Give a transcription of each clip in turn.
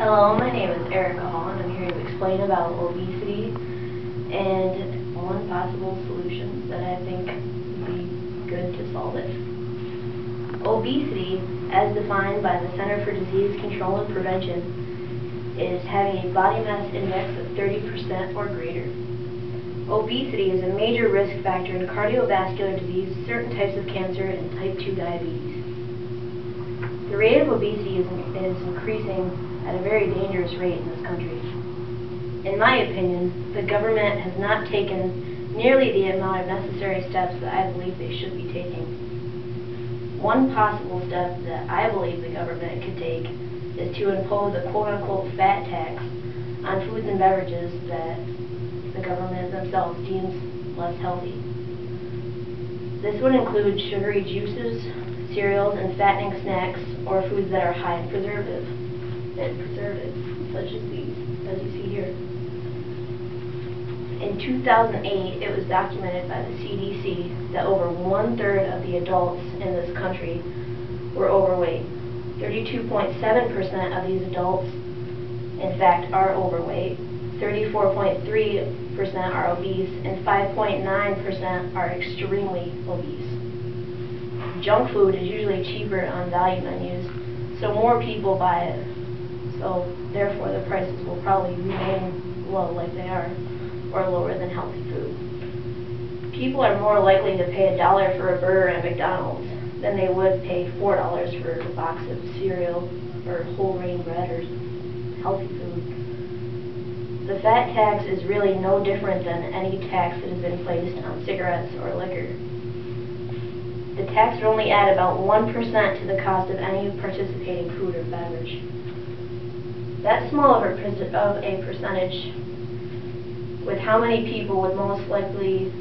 Hello, my name is Erica Hall, and I'm here to explain about obesity and one possible solution that I think would be good to solve it. Obesity, as defined by the Center for Disease Control and Prevention, is having a body mass index of 30% or greater. Obesity is a major risk factor in cardiovascular disease, certain types of cancer, and type 2 diabetes. The rate of obesity is increasing at a very dangerous rate in this country. In my opinion, the government has not taken nearly the amount of necessary steps that I believe they should be taking. One possible step that I believe the government could take is to impose a quote-unquote fat tax on foods and beverages that the government themselves deems less healthy. This would include sugary juices, cereals, and fattening snacks, or foods that are high in preservatives, such as these, as you see here. In 2008, it was documented by the CDC that over 1/3 of the adults in this country were overweight. 32.7% of these adults, in fact, are overweight. 34.3% are obese, and 5.9% are extremely obese. Junk food is usually cheaper on value menus, so more people buy it. So therefore the prices will probably remain low like they are, or lower than healthy food. People are more likely to pay $1 for a burger at McDonald's than they would pay $4 for a box of cereal or whole grain bread or healthy food. The fat tax is really no different than any tax that has been placed on cigarettes or liquor. The tax would only add about 1% to the cost of any participating food or beverage. That small of a percentage, with how many people would most likely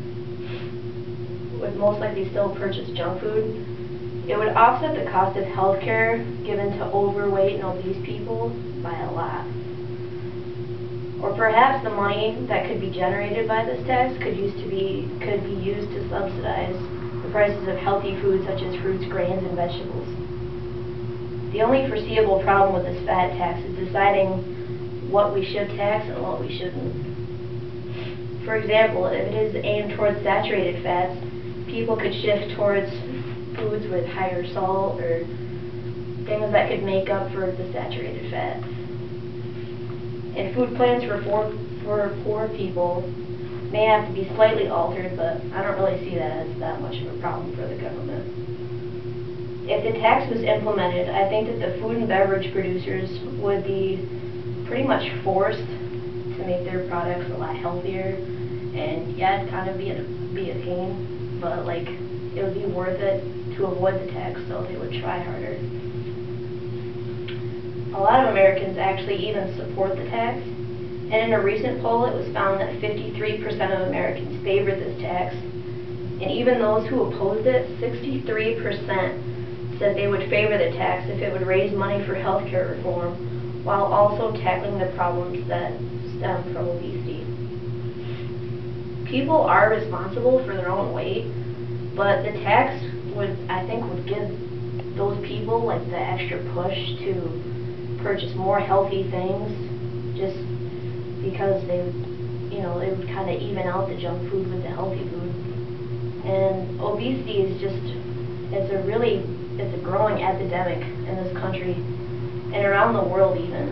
still purchase junk food, it would offset the cost of health care given to overweight and obese people by a lot. Or perhaps the money that could be generated by this tax could be used to subsidize the prices of healthy foods such as fruits, grains, and vegetables. The only foreseeable problem with this fat tax is deciding what we should tax and what we shouldn't. For example, if it is aimed towards saturated fats, people could shift towards foods with higher salt or things that could make up for the saturated fat. And food plans for poor people may have to be slightly altered, but I don't really see that as that much of a problem for the government. If the tax was implemented, I think that the food and beverage producers would be pretty much forced to make their products a lot healthier, and yeah, it'd kind of be a pain, but like it would be worth it to avoid the tax, so they would try harder. A lot of Americans actually even support the tax, and in a recent poll it was found that 53% of Americans favored this tax, and even those who opposed it, 63% said they would favor the tax if it would raise money for healthcare reform while also tackling the problems that stem from obesity. People are responsible for their own weight, but the tax I think would give those people like the extra push to purchase more healthy things, just because they would kind of even out the junk food with the healthy food. And obesity is it's a growing epidemic in this country and around the world even.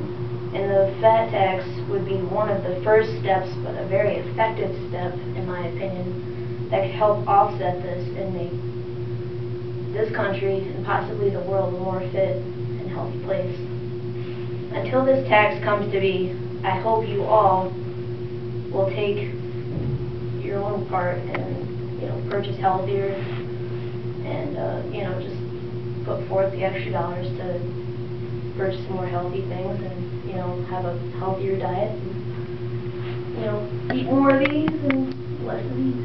And the fat tax would be one of the first steps, but a very effective step, in my opinion, that could help offset this and make this country and possibly the world a more fit and healthy place. Until this tax comes to be, I hope you all will take your own part and purchase healthier and just put forth the extra dollars to purchase more healthy things and have a healthier diet and eat more of these and less of these.